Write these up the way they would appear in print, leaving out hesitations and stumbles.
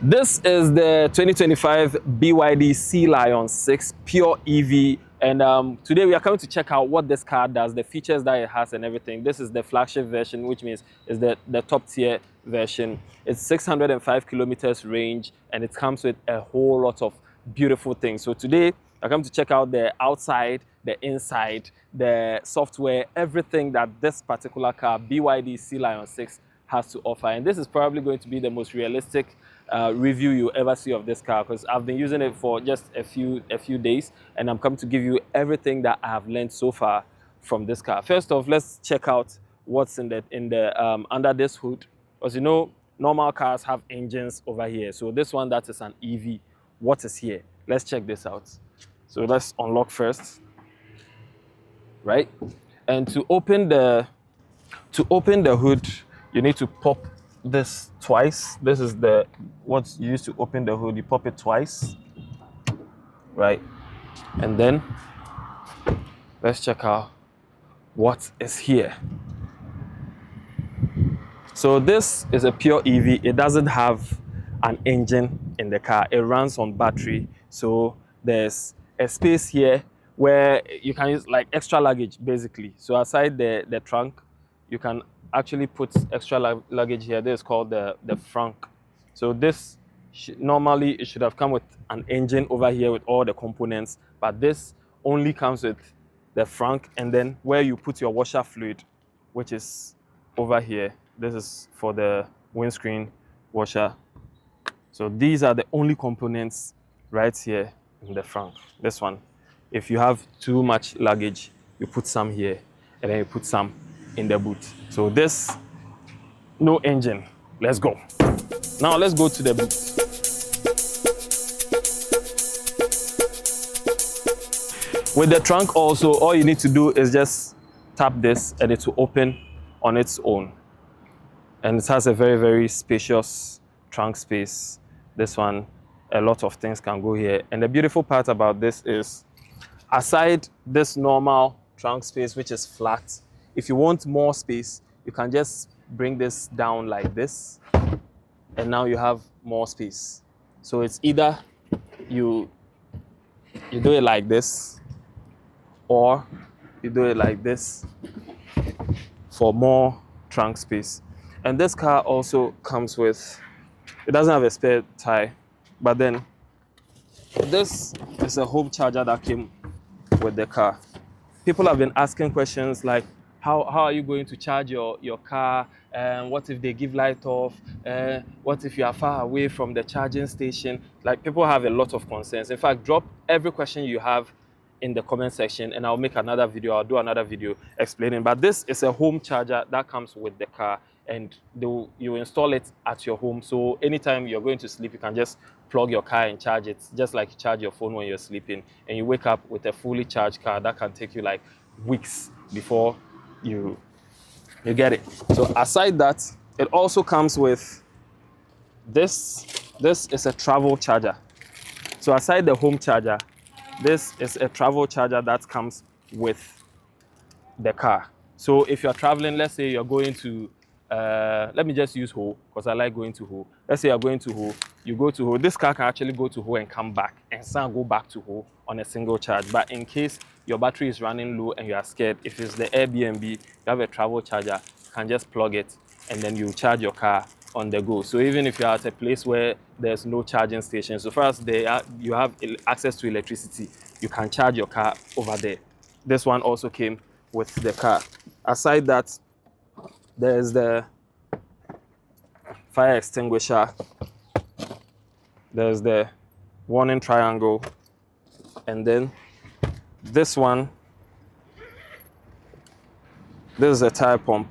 This is the 2025 BYD Sea Lion 6 pure EV, and today we are coming to check out what this car does, the features that it has and everything. This is the flagship version, which means it's the top tier version. It's 605 kilometers range, and it comes with a whole lot of beautiful things. So today I come to check out the outside, the inside, the software, everything that this particular car, BYD Sea Lion 6, has to offer. And this is probably going to be the most realistic review you ever see of this car, because I've been using it for just a few days, and I'm coming to give you everything that I have learned so far from this car. First off, let's check out what's in the under this hood. As you know, normal cars have engines over here. So this one, that is an EV. What is here? Let's check this out. So let's unlock first, right? And to open the hood, you need to pop this twice. This is what's used to open the hood. You pop it twice, right? And then let's check out what is here. So this is a pure EV. It doesn't have an engine in the car. It runs on battery. So there's a space here where you can use like extra luggage, basically. So aside the trunk, you can actually put extra luggage here. This is called the frunk. So this normally it should have come with an engine over here with all the components, but this only comes with the frunk, and then where you put your washer fluid, which is over here. This is for the windscreen washer. So these are the only components right here in the front. This one, if you have too much luggage, you put some here, and then you put some in the boot. So this, no engine. Let's go. Now let's go to the boot. With the trunk also, all you need to do is just tap this and it will open on its own. And it has a very, very spacious trunk space. This one, a lot of things can go here. And the beautiful part about this is, aside this normal trunk space, which is flat, if you want more space, you can just bring this down like this, and now you have more space. So it's either you do it like this, or you do it like this for more trunk space. And this car also comes with, it doesn't have a spare tire, but then this is a home charger that came with the car. People have been asking questions like, how are you going to charge your car? What if they give light off? What if you are far away from the charging station? Like, people have a lot of concerns. In fact, drop every question you have in the comment section, and I'll make another video. I'll do another video explaining. But this is a home charger that comes with the car, and you install it at your home. So anytime you're going to sleep, you can just plug your car and charge it, just like you charge your phone when you're sleeping. And you wake up with a fully charged car that can take you like weeks before you get it. So aside that, it also comes with this. This is a travel charger. So aside the home charger, this is a travel charger that comes with the car. So if you're traveling, let's say you're going to let me just use Ho, because I like going to Ho. Let's say you're going to Ho, you go to Ho. This car can actually go to Ho and come back, and some go back to Ho on a single charge. But in case your battery is running low and you are scared, if it's the Airbnb, you have a travel charger, you can just plug it and then you charge your car on the go. So even if you're at a place where there's no charging station, so far as you have access to electricity, you can charge your car over there. This one also came with the car. Aside that, there's the fire extinguisher, there's the warning triangle, and then this one, this is a tire pump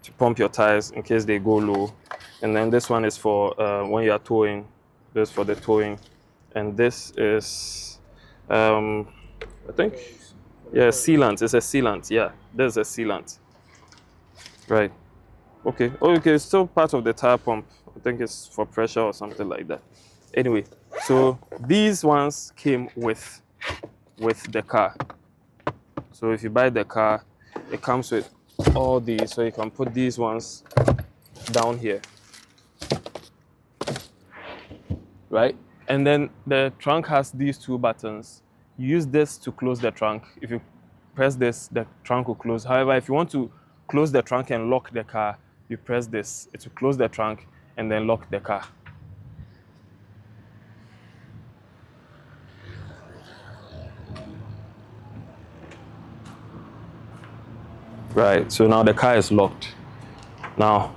to pump your tires in case they go low. And then this one is for when you are towing. This is for the towing. And this is, I think, yeah, sealant. It's a sealant. Yeah, there's a sealant. Right. Okay. Oh, okay. It's still part of the tire pump. I think it's for pressure or something like that. Anyway, so these ones came with the car. So if you buy the car, it comes with all these. So you can put these ones down here. right? And then the trunk has these two buttons. You use this to close the trunk. If you press this, the trunk will close. However, if you want to close the trunk and lock the car, you press this. It will close the trunk and then lock the car. Right, so now the car is locked. Now,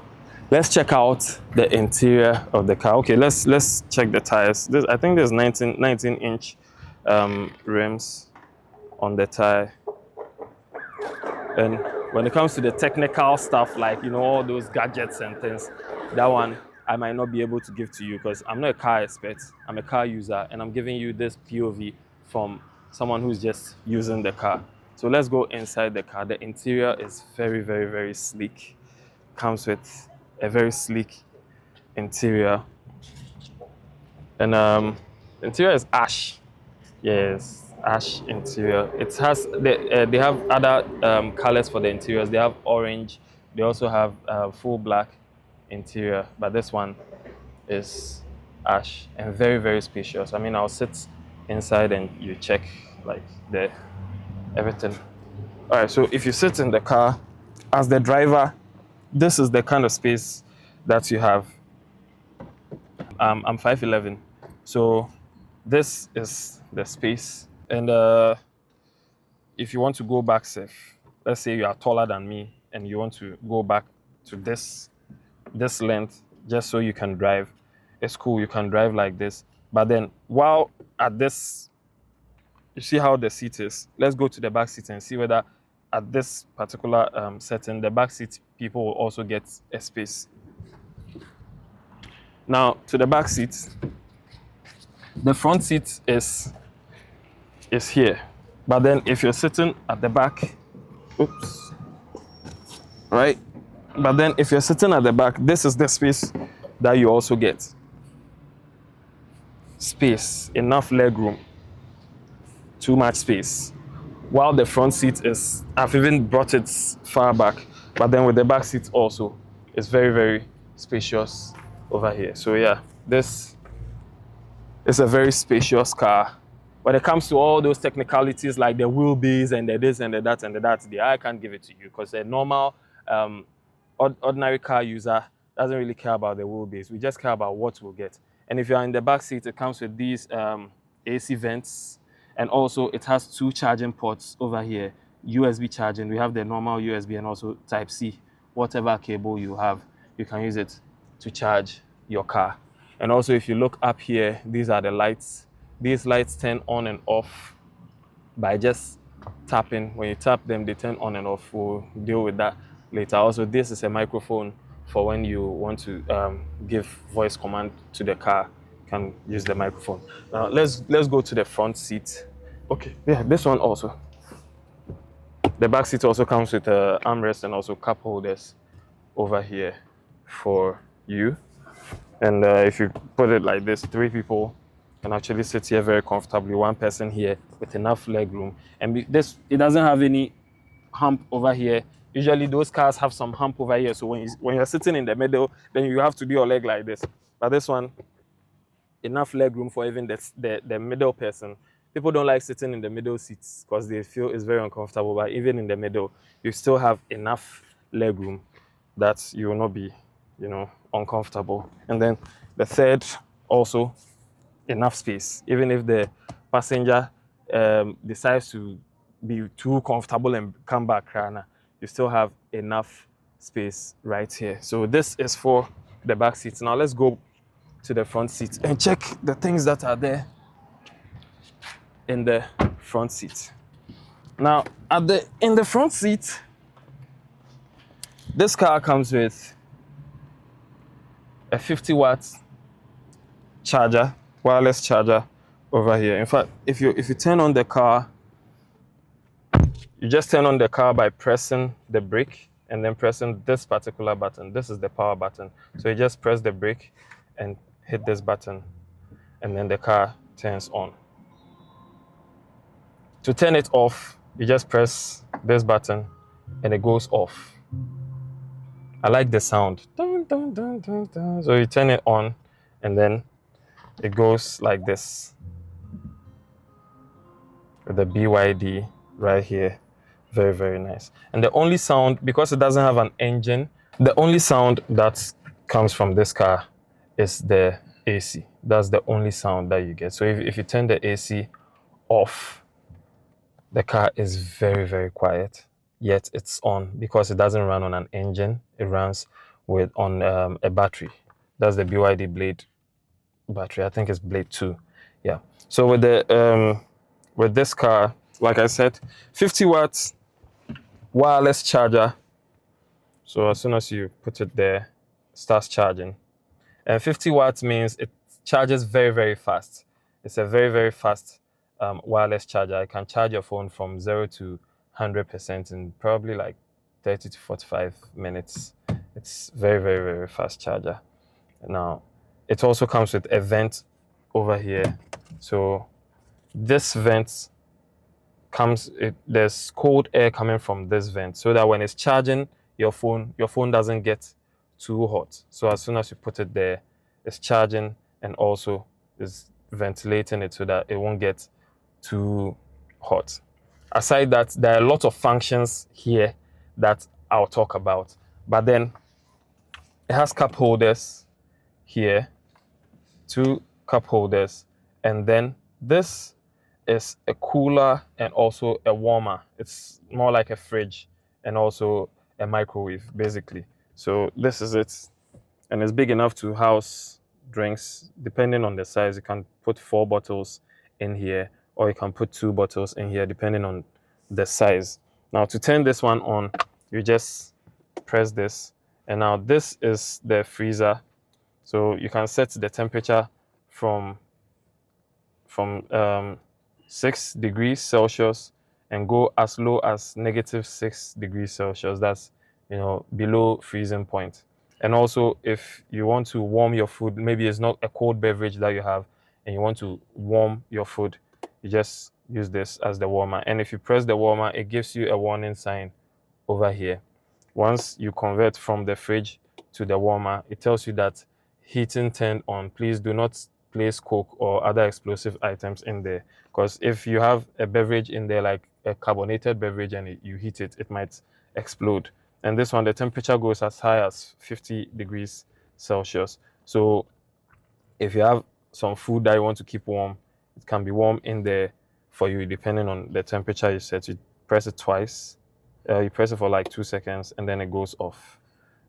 let's check out the interior of the car. Okay, let's check the tires. I think there's 19-inch rims on the tire. And when it comes to the technical stuff, like, you know, all those gadgets and things, that one I might not be able to give to you because I'm not a car expert. I'm a car user, and I'm giving you this POV from someone who's just using the car. So let's go inside the car. The interior is very, very, very sleek. Comes with a very sleek interior. And the interior is ash. Yes, ash interior. It has they have other colors for the interiors. They have orange. They also have full black interior, but this one is ash and very, very spacious. I mean, I'll sit inside and you check like everything. All right, so if you sit in the car as the driver, this is the kind of space that you have. I'm 5'11", so this is the space. And if you want to go back safe, let's say you are taller than me and you want to go back to this length just so you can drive, it's cool. You can drive like this. But then while at this, you see how the seat is. Let's go to the back seat and see whether at this particular setting, the back seat people will also get a space. Now to the back seat, the front seat is here. But then if you're sitting at the back, oops, right? But then if you're sitting at the back, this is the space that you also get. Space, enough leg room, too much space. While the front seat is, I've even brought it far back, but then with the back seat also, it's very, very spacious over here. So yeah, this is a very spacious car. When it comes to all those technicalities like the wheelbase and the this and the that and the that, I can't give it to you because a normal ordinary car user doesn't really care about the wheelbase. We just care about what we'll get. And if you're in the back seat, it comes with these AC vents. And also it has two charging ports over here, USB charging. We have the normal USB and also Type-C. Whatever cable you have, you can use it to charge your car. And also if you look up here, these are the lights. These lights turn on and off by just tapping. When you tap them, they turn on and off. We'll deal with that later. Also, this is a microphone for when you want to give voice command to the car. Can use the microphone. Now let's go to the front seat. Okay, yeah, this one also. The back seat also comes with an armrest and also cup holders over here for you. And if you put it like this, 3 people can actually sit here very comfortably. 1 person here with enough leg room. And it doesn't have any hump over here. Usually those cars have some hump over here. So when you're sitting in the middle, then you have to do your leg like this. But this one, enough leg room for even the middle person. People don't like sitting in the middle seats because they feel it's very uncomfortable, but even in the middle, you still have enough leg room that you will not be, you know, uncomfortable. And then the third, also enough space. Even if the passenger decides to be too comfortable and come back, you still have enough space right here. So this is for the back seats. Now let's go to the front seat and check the things that are there in the front seat. Now, in the front seat, this car comes with a 50-watt charger, wireless charger over here. In fact, if you turn on the car, you just turn on the car by pressing the brake and then pressing this particular button. This is the power button. So you just press the brake and hit this button, and then the car turns on. To turn it off, you just press this button and it goes off. I like the sound. Dun, dun, dun, dun, dun. So you turn it on and then it goes like this with the BYD right here. Very, very nice. And the only sound, because it doesn't have an engine, the only sound that comes from this car is the AC. That's the only sound that you get. So if you turn the AC off, the car is very, very quiet. Yet it's on because it doesn't run on an engine. It runs on a battery. That's the BYD Blade battery. I think it's Blade 2. Yeah. So with this car, like I said, 50 watts wireless charger. So as soon as you put it there, it starts charging. And 50 watts means it charges very, very fast. It's a very, very fast wireless charger. It can charge your phone from 0 to 100% in probably like 30 to 45 minutes. It's very, very, very fast charger. Now, it also comes with a vent over here. So this vent there's cold air coming from this vent so that when it's charging your phone doesn't get too hot. So as soon as you put it there, it's charging and also is ventilating it so that it won't get too hot. Aside that, there are a lot of functions here that I'll talk about. But then it has cup holders here, 2 cup holders, and then this is a cooler and also a warmer. It's more like a fridge and also a microwave, basically. So this is it, and it's big enough to house drinks. Depending on the size, you can put 4 bottles in here, or you can put 2 bottles in here, depending on the size. Now, to turn this one on, you just press this, and now this is the freezer. So you can set the temperature from 6 degrees Celsius and go as low as -6 degrees Celsius. That's, below freezing point. And also, if you want to warm your food, maybe it's not a cold beverage that you have and you want to warm your food, you just use this as the warmer. And if you press the warmer, it gives you a warning sign over here. Once you convert from the fridge to the warmer, it tells you that heating turned on. Please do not place Coke or other explosive items in there, because if you have a beverage in there, like a carbonated beverage, and you heat it, it might explode. And this one, the temperature goes as high as 50 degrees Celsius. So if you have some food that you want to keep warm, it can be warm in there for you, depending on the temperature you set. You press it twice. You press it for like 2 seconds, and then it goes off.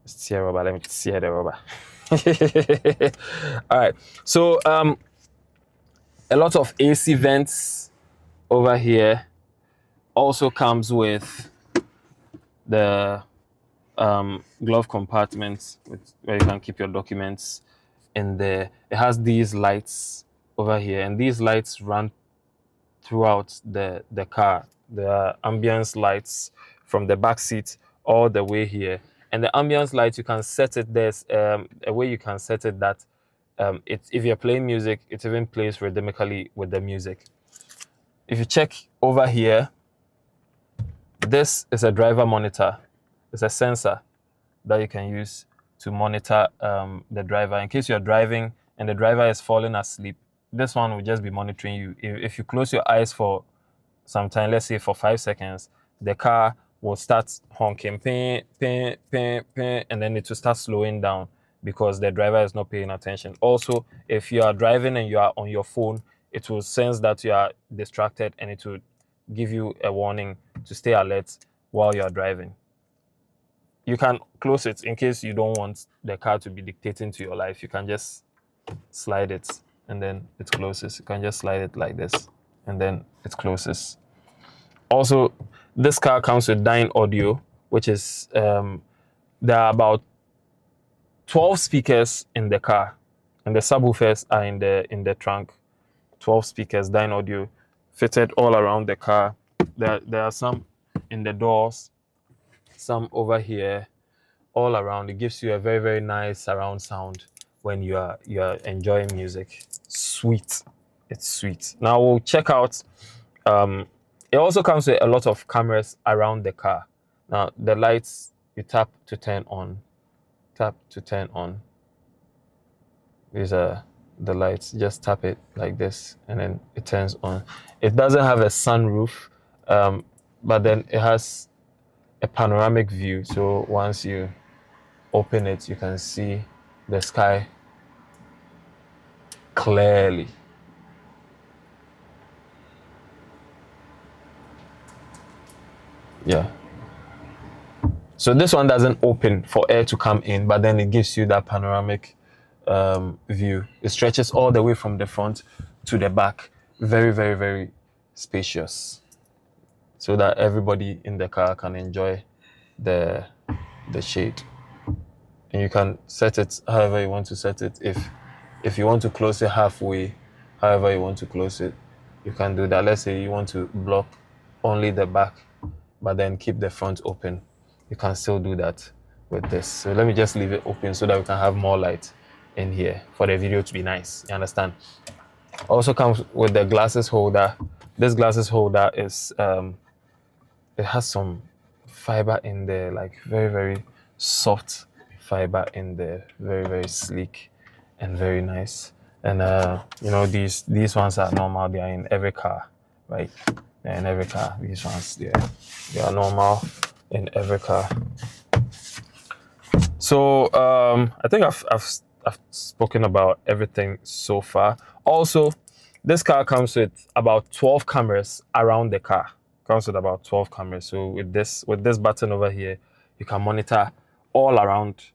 Let's tear rubber. Let me tear the rubber. All right. So a lot of AC vents over here. Also comes with the glove compartment where you can keep your documents in there. It has these lights over here, and these lights run throughout the car. The ambience lights from the back seat all the way here. And the ambience light, you can set it, there's a way you can set it that if you're playing music, it even plays rhythmically with the music. If you check over here, this is a driver monitor. It's a sensor that you can use to monitor the driver. In case you're driving and the driver is falling asleep, this one will just be monitoring you. If you close your eyes for some time, let's say for 5 seconds, the car will start honking, ping, ping, ping, ping, and then it will start slowing down because the driver is not paying attention. Also, if you are driving and you are on your phone, it will sense that you are distracted and it will give you a warning to stay alert while you are driving. You can close it in case you don't want the car to be dictating to your life. You can just slide it and then it closes. You can just slide it like this and then it closes. Also, this car comes with Dyne audio, which is there are about 12 speakers in the car, and the subwoofers are in the trunk. 12 speakers, Dyne audio, fitted all around the car. There are some in the doors, some over here, all around. It gives you a very, very nice surround sound when you are enjoying music. Sweet, it's sweet. Now we'll check out. It also comes with a lot of cameras around the car. Now the lights, you tap to turn on. Tap to turn on. These are the lights. Just tap it like this and then it turns on. It doesn't have a sunroof, but then it has a panoramic view. So once you open it, you can see the sky clearly. Yeah. So this one doesn't open for air to come in, but then it gives you that panoramic view. It stretches all the way from the front to the back. Very, very, very spacious, so that everybody in the car can enjoy the shade. And you can set it however you want to set it. If you want to close it halfway, however you want to close it, you can do that. Let's say you want to block only the back, but then keep the front open. You can still do that with this. So let me just leave it open so that we can have more light in here for the video to be nice. You understand? Also comes with the glasses holder. This glasses holder is it has some fiber in there, like very, very soft fiber in there, very, very sleek and very nice. And you know, these ones are normal. They are in every car, right? They're in every car. These ones, they are normal in every car. So I think I've spoken about everything so far. Also, this car comes with about 12 cameras around the car. Comes with about 12 cameras. So with this button over here, you can monitor all around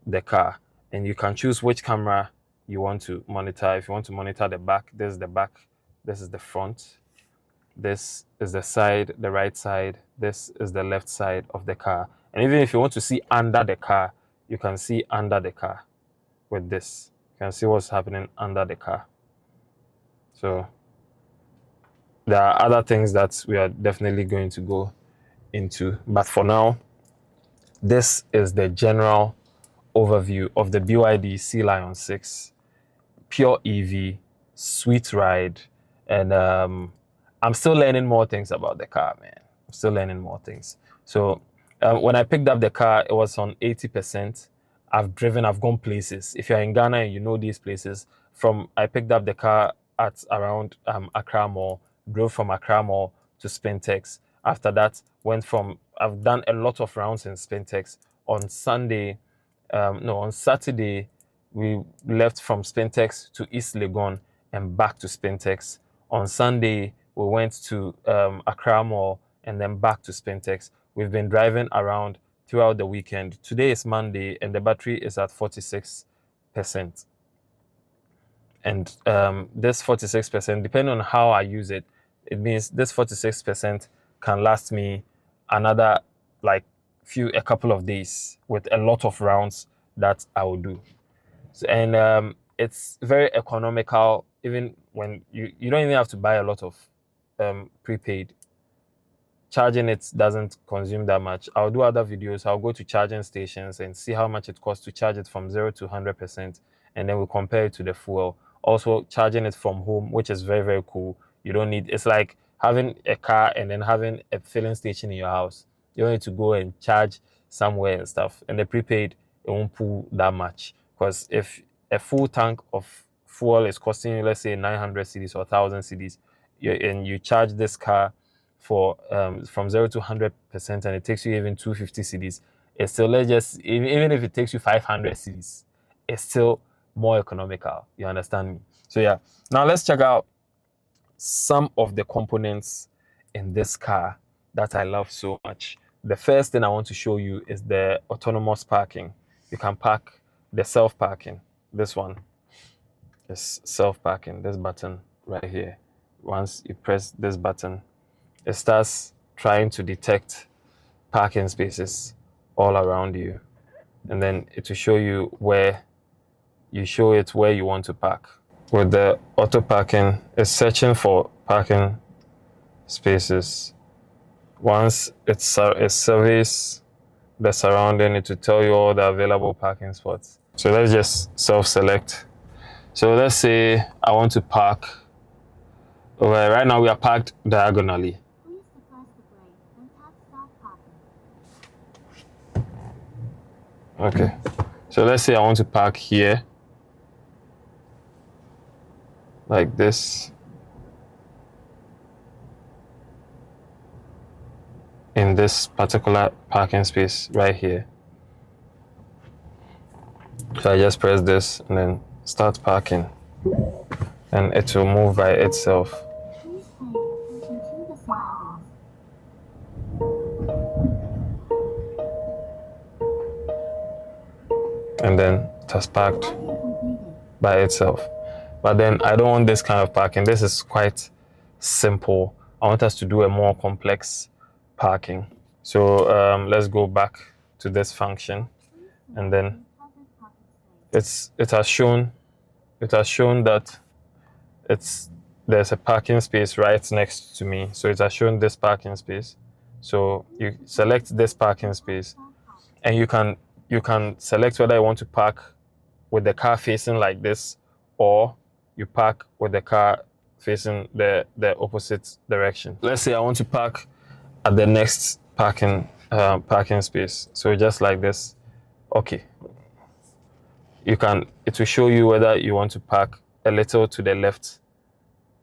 the car, and you can choose which camera you want to monitor. If you want to monitor the back, this is the back. This is the front. This is the side, the right side. This is the left side of the car. And even if you want to see under the car, you can see under the car with this. You can see what's happening under the car. So there are other things that we are definitely going to go into. But for now, this is the general overview of the BYD Sea Lion 6. Pure EV, sweet ride. And I'm still learning more things about the car, man. I'm still learning more things. So when I picked up the car, it was on 80%. I've gone places. If you're in Ghana and you know these places, I picked up the car at around Accra Mall, drove from Accra Mall to Spintex. After that, I've done a lot of rounds in Spintex. On Saturday, we left from Spintex to East Legon and back to Spintex. On Sunday, we went to Accra Mall and then back to Spintex. We've been driving around throughout the weekend. Today is Monday and the battery is at 46%. And this 46%, depending on how I use it, it means this 46% can last me another like a couple of days with a lot of rounds that I will do. So, and it's very economical, even when you don't even have to buy a lot of prepaid. Charging it doesn't consume that much. I'll do other videos. I'll go to charging stations and see how much it costs to charge it from 0 to 100%, and then we'll compare it to the fuel. Also, charging it from home, which is very, very cool. You don't need, it's like having a car and then having a filling station in your house. You don't need to go and charge somewhere and stuff. And the prepaid, it won't pull that much. Because if a full tank of fuel is costing you, let's say 900 cedis or 1,000 cedis, and you charge this car for from 0 to 100%, and it takes you even 250 cedis, it's still, even if it takes you 500 cedis, it's still more economical. You understand me? So yeah, now let's check out some of the components in this car that I love so much. The first thing I want to show you is the autonomous parking. You can park, the self-parking. This one is self-parking, this button right here. Once you press this button, it starts trying to detect parking spaces all around you. And then it will show you where you want to park. With the auto parking, it's searching for parking spaces. Once it surveys the surrounding, it will tell you all the available parking spots. So let's just self-select. So let's say I want to park over. Right now we are parked diagonally. Please depress the brake and tap stop parking. Okay. So let's say I want to park here. like this in this particular parking space right here. So I just press this and then start parking, and it will move by itself. Please pay attention to the surroundings. And then it has parked Parking completed. by itself. But then I don't want this kind of parking. This is quite simple. I want us to do a more complex parking. So let's go back to this function, and then Covered parking space. it has shown that there's a parking space right next to me. So it has shown this parking space. So you select this parking space, and you can select whether you want to park with the car facing like this, or you park with the car facing the opposite direction. Let's say I want to park at the next parking space. So just like this. Okay. It will show you whether you want to park a little to the left.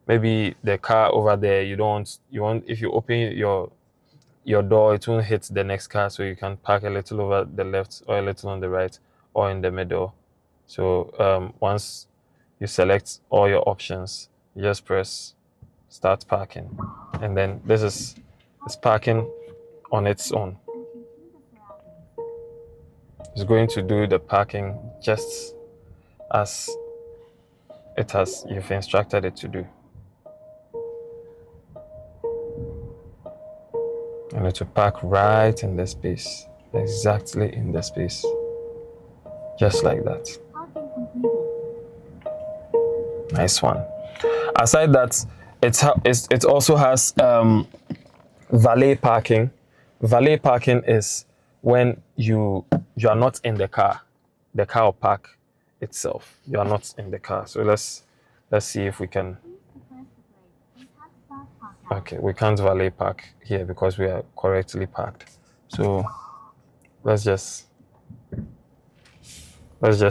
Maybe the car over there, you want if you open your door, it won't hit the next car, so you can park a little over the left, or a little on the right, or in the middle. So once you select all your options, you just press start parking, and then it's parking on its own. Attention to the surroundings. It's going to do the parking just as you've instructed it to do. And it will park right in the space, exactly in the space, just like that. Parking completed. Nice one. Aside that, it also has valet parking. Valet parking is when you are not in the car will park itself. You are not in the car. So let's see if we can. Please depress the brake and tap start parking. Okay, we can't valet park here because we are correctly parked. So let's just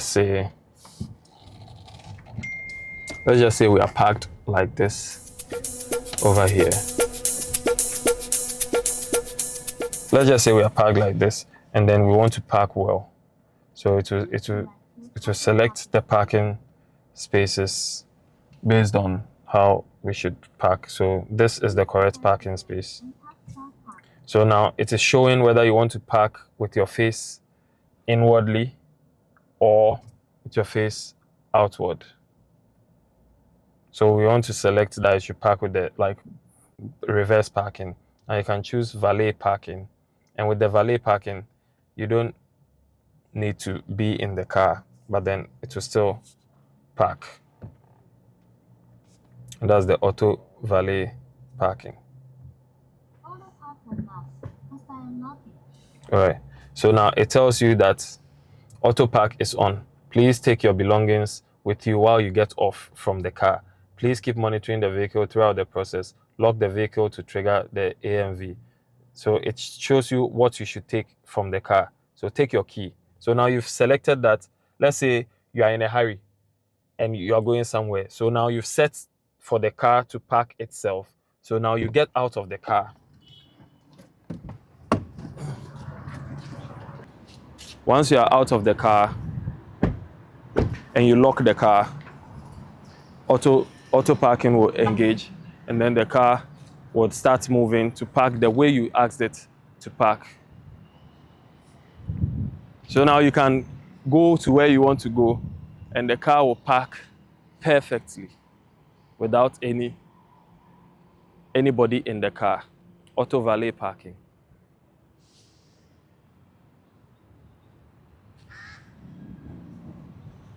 say we are parked like this over here. Let's just say we are parked like this, and then we want to park well. So it will select the parking spaces based on how we should park. So this is the correct parking space. And tap start parking. So now it is showing whether you want to park with your face inwardly or with your face outward. So we want to select that you should park with the reverse parking. And you can choose valet parking. And with the valet parking, you don't need to be in the car, but then it will still park. And that's the auto valet parking. Auto park when locked. Must I unlock it? All right. So now it tells you that auto park is on. Please take your belongings with you while you get off from the car. Please keep monitoring the vehicle throughout the process. Lock the vehicle to trigger the AMV. So it shows you what you should take from the car. So take your key. So now you've selected that. Let's say you are in a hurry and you are going somewhere. So now you've set for the car to park itself. So now you get out of the car. Once you are out of the car and you lock the car, auto parking will engage, and then the car would start moving to park the way you asked it to park. So now you can go to where you want to go, and the car will park perfectly without anybody in the car. Auto valet parking.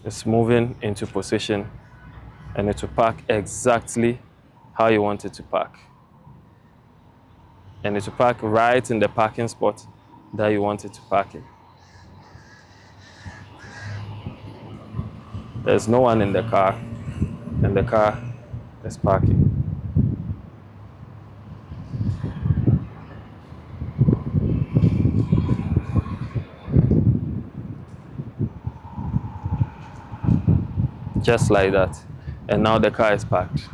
It's moving into position, and it will park exactly how you want it to park. And it will park right in the parking spot that you want it to park in. There's no one in the car, and the car is parking. Just like that. and now the car is parked.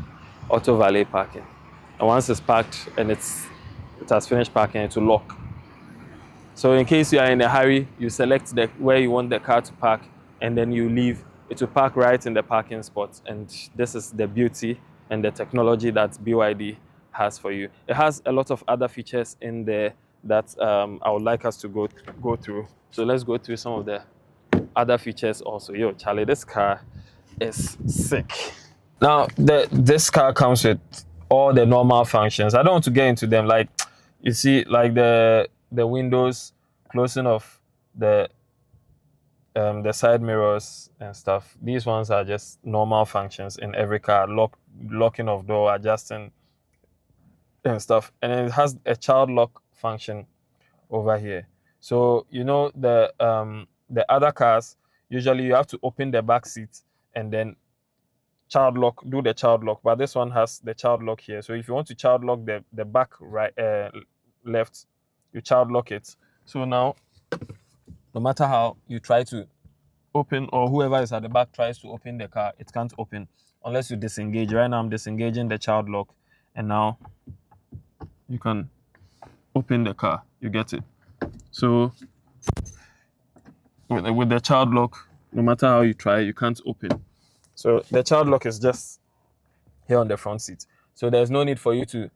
Auto valet parking. And once it's parked and it has finished parking, it will lock. So in case you are in a hurry, you select where you want the car to park, and then you leave. It will park right in the parking spot. And this is the beauty and the technology that BYD has for you. It has a lot of other features in there that I would like us to go through. So let's go through some of the other features also. Yo, Charlie, this car is sick. Now, this car comes with all the normal functions. I don't want to get into them. Like, you see, like the windows, closing of the side mirrors and stuff. These ones are just normal functions in every car. Locking of door, adjusting and stuff. And then it has a child lock function over here. So you know the other cars, usually you have to open the back seat and then do the child lock, but this one has the child lock here. So if you want to child lock the back right left, you child lock it. So now, no matter how you try to open, or whoever is at the back tries to open the car, it can't open unless you disengage. Right now I'm disengaging the child lock, and now you can open the car. You get it? So with the child lock, no matter how you try, you can't open. So the child lock is just here on the front seat. So there's no need for you to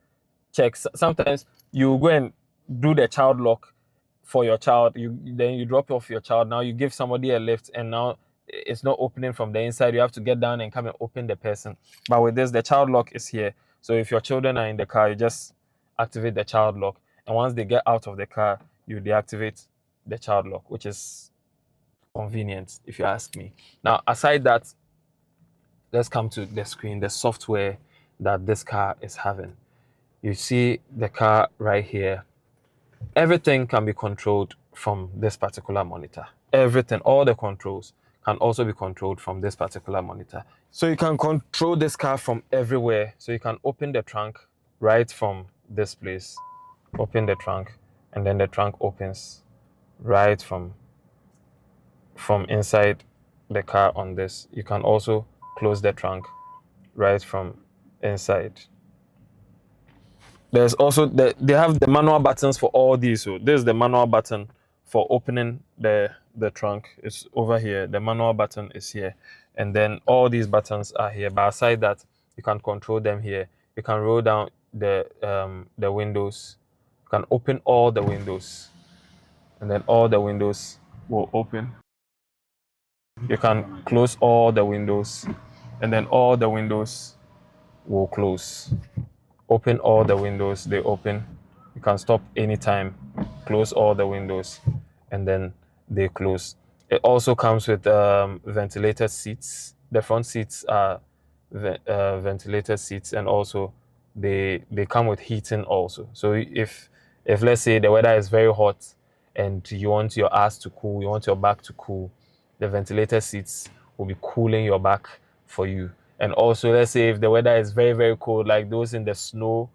check. Sometimes you go and do the child lock for your child. Then you drop off your child. Now you give somebody a lift, and now it's not opening from the inside. You have to get down and come and open the person. But with this, the child lock is here. So if your children are in the car, you just activate the child lock. And once they get out of the car, you deactivate the child lock, which is convenient, if you ask me. Now, aside that, let's come to the screen, the software that this car is having. You see the car right here. Everything can be controlled from this particular monitor. Everything, all the controls can also be controlled from this particular monitor. So you can control this car from everywhere. So you can open the trunk right from this place. Open the trunk, and then the trunk opens right from inside the car on this. You can also close the trunk right from inside. There's also they have the manual buttons for all these. So this is the manual button for opening the trunk. It's over here. The manual button is here, and then all these buttons are here. But aside that, you can control them here. You can roll down the windows. You can open all the windows, and then all the windows will open. You can close all the windows, and then all the windows will close. Open all the windows, they open. You can stop anytime, close all the windows, and then they close. It also comes with ventilated seats. The front seats are ventilated seats, and also they come with heating also. So if let's say the weather is very hot and you want your ass to cool, you want your back to cool, the ventilated seats will be cooling your back for you. And also, let's say if the weather is very, very cold, like those in the snowy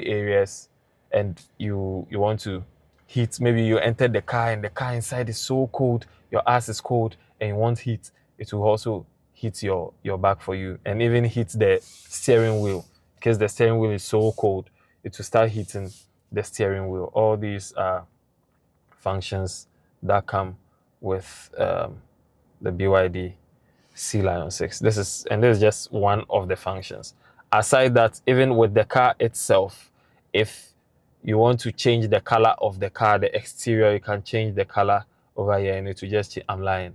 areas, and you want to heat, maybe you enter the car and the car inside is so cold, your ass is cold, and you want heat, it will also heat your back for you, and even heat the steering wheel, because the steering wheel is so cold, it will start heating the steering wheel. All these are functions that come with the BYD Sea Lion 6. This is just one of the functions. Aside that, even with the car itself, if you want to change the color of the car, the exterior, you can change the color over here, and it will just change. I'm lying.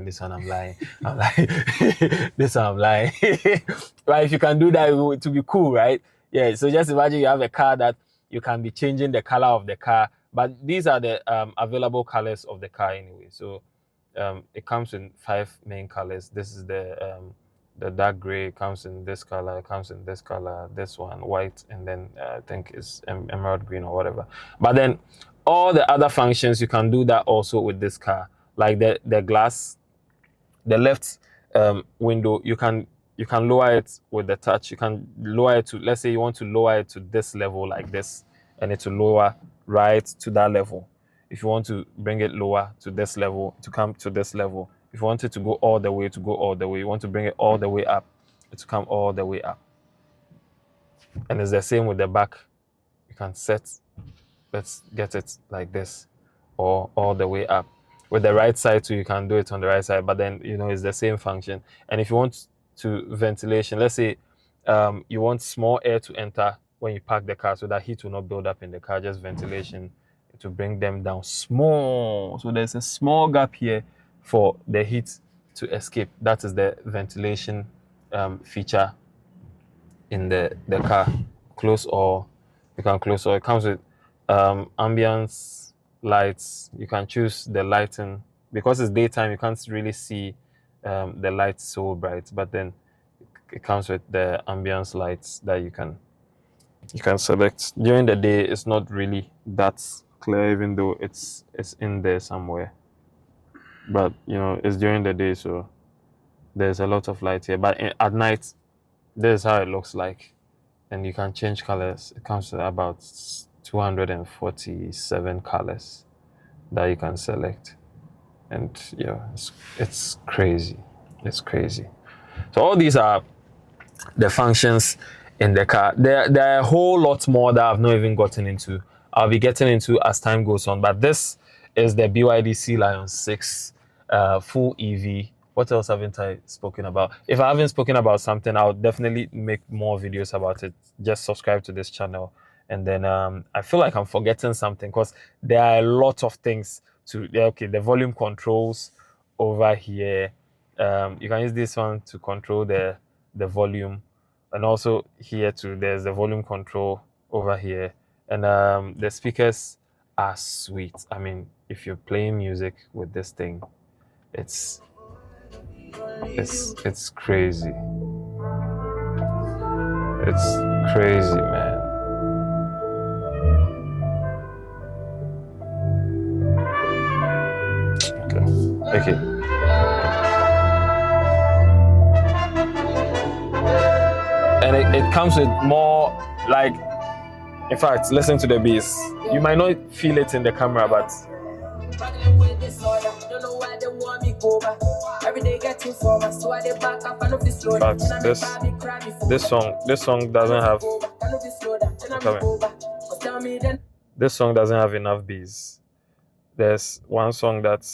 This one, I'm lying. I'm lying. This one, I'm lying. Right? If you can do that, it will be cool, right? Yeah. So just imagine you have a car that you can be changing the color of the car, but these are the available colors of the car anyway. So it comes in 5 main colors. This is the dark gray. It comes in this color. It comes in this color. This one white, and then I think it's emerald green or whatever. But then all the other functions, you can do that also with this car. Like the glass, the left window, you can lower it with the touch. You can lower it to, let's say you want to lower it to this level like this, and it will lower right to that level. If you want to bring it lower to this level, to come to this level. If you want it to go all the way, to go all the way. You want to bring it all the way up, it will come all the way up. And it's the same with the back. You can set, let's get it like this, or all the way up. With the right side too, you can do it on the right side, but then it's the same function. And if you want to ventilation, let's say you want small air to enter when you park the car so that heat will not build up in the car, just ventilation to bring them down small. So there's a small gap here for the heat to escape. That is the ventilation feature in the car. Close all, you can close all. It comes with ambience lights. You can choose the lighting. Because it's daytime, you can't really see the lights so bright, but then it comes with the ambience lights that you can select. During the day, it's not really that clear, even though it's in there somewhere. But it's during the day, so there's a lot of light here. But at night, this is how it looks like, and you can change colors. It comes to about 247 colors that you can select, and it's crazy. It's crazy. So all these are the functions in the car. There are a whole lot more that I've not even gotten into. I'll be getting into as time goes on. But this is the BYD Sea Lion 6 full EV. What else haven't I spoken about? If I haven't spoken about something, I'll definitely make more videos about it. Just subscribe to this channel. And then I feel like I'm forgetting something because there are a lot of things to. Okay, the volume controls over here. You can use this one to control the volume, and also here too. There's the volume control over here, and the speakers are sweet. I mean, if you're playing music with this thing, it's crazy. It's crazy, man. Okay. And it comes with more, like, in fact, listen to the bass. You might not feel it in the camera, but in fact, this song doesn't have. This song doesn't have enough bass. There's one song that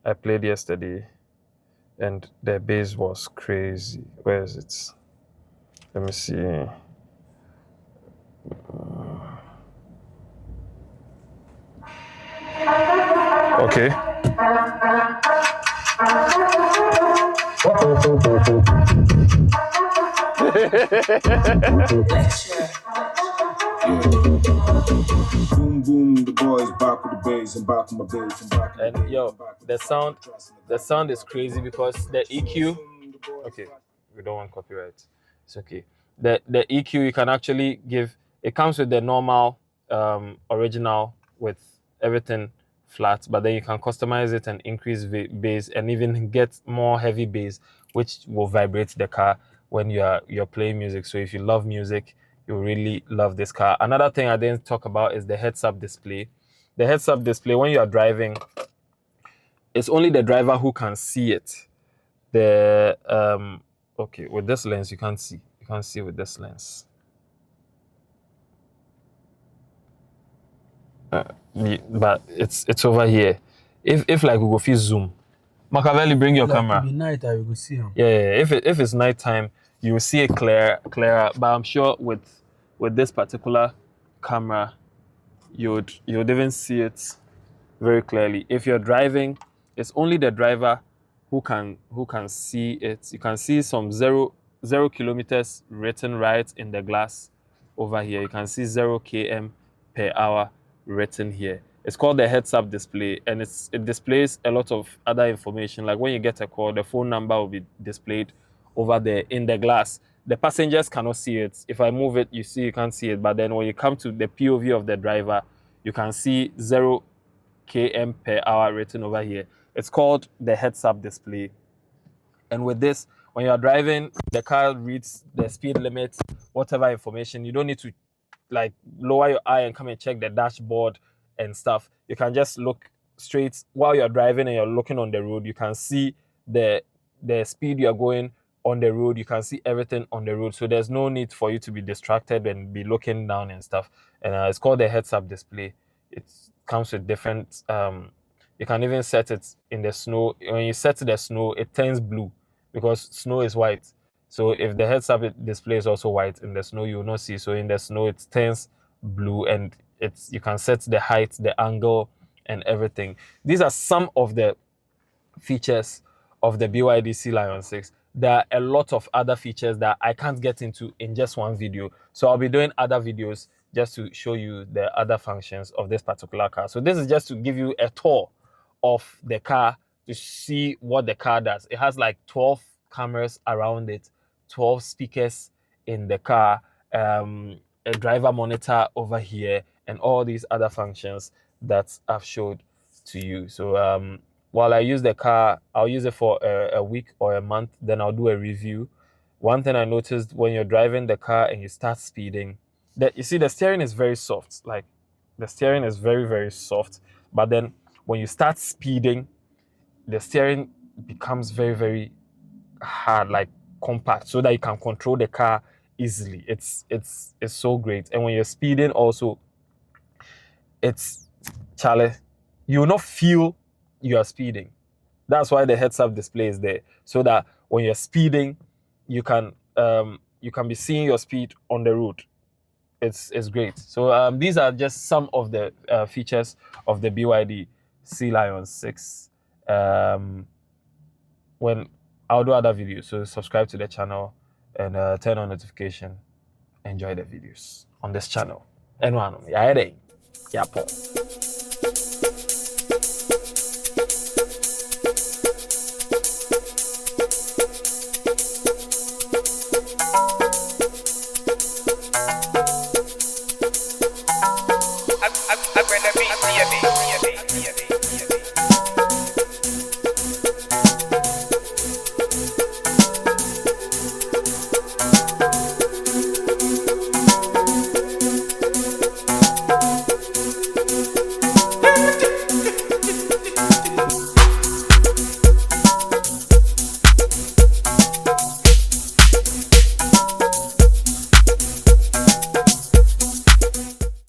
I played yesterday, and the bass was crazy. Where is it? Let me see. Okay. Boom boom, the boys back with the bass and back with my bass and back. And the sound is crazy because the EQ. Okay, we don't want copyright. It's okay. The EQ you can actually give. It comes with the normal original with everything flat, but then you can customize it and increase bass and even get more heavy bass, which will vibrate the car when you're playing music. So if you love music, you really love this car. Another thing I didn't talk about is the heads-up display. The heads-up display, when you are driving, it's only the driver who can see it. The okay, with this lens you can't see. You can't see with this lens. But it's over here. If like we go fit zoom, Machiavelli, bring your camera. Be night, I will see him. Yeah. If it's nighttime, you will see it clearer. But I'm sure with this particular camera, you'd even see it very clearly. If you're driving, it's only the driver who can see it. You can see some 0 kilometers written right in the glass over here. You can see 0 km per hour written here. It's called the heads-up display, and it displays a lot of other information. Like when you get a call, the phone number will be displayed over there in the glass. The passengers cannot see it. If I move it, you can't see it. But then when you come to the POV of the driver, you can see 0 km per hour written over here. It's called the heads-up display. And with this, when you're driving, the car reads the speed limit, whatever information. You don't need to like lower your eye and come and check the dashboard and stuff. You can just look straight while you're driving and you're looking on the road. You can see the speed you're going on the road. You can see everything on the road, so there's no need for you to be distracted and be looking down and stuff. And it's called the heads-up display. It comes with different you can even set it in the snow. When you set the snow, it turns blue because snow is white. So if the heads-up display is also white in the snow, you will not see. So in the snow it turns blue, and you can set the height, the angle, and everything. These are some of the features of the BYD Sea Lion 6. There are a lot of other features that I can't get into in just one video. So I'll be doing other videos just to show you the other functions of this particular car. So this is just to give you a tour of the car to see what the car does. It has like 12 cameras around it, 12 speakers in the car, a driver monitor over here, and all these other functions that I've showed to you. So while I use the car, I'll use it for a week or a month, then I'll do a review. One thing I noticed when you're driving the car and you start speeding, that you see the steering is very soft. Like the steering is very, very soft. But then when you start speeding, the steering becomes very, very hard, like compact, so that you can control the car easily. It's so great. And when you're speeding also, it's Charlie, you will not feel you are speeding. That's why the heads-up display is there, so that when you're speeding, you can be seeing your speed on the road. It's great. So these are just some of the features of the BYD Sea Lion 6. When I'll do other videos, so subscribe to the channel and turn on notification. Enjoy the videos on this channel. And one, yeah,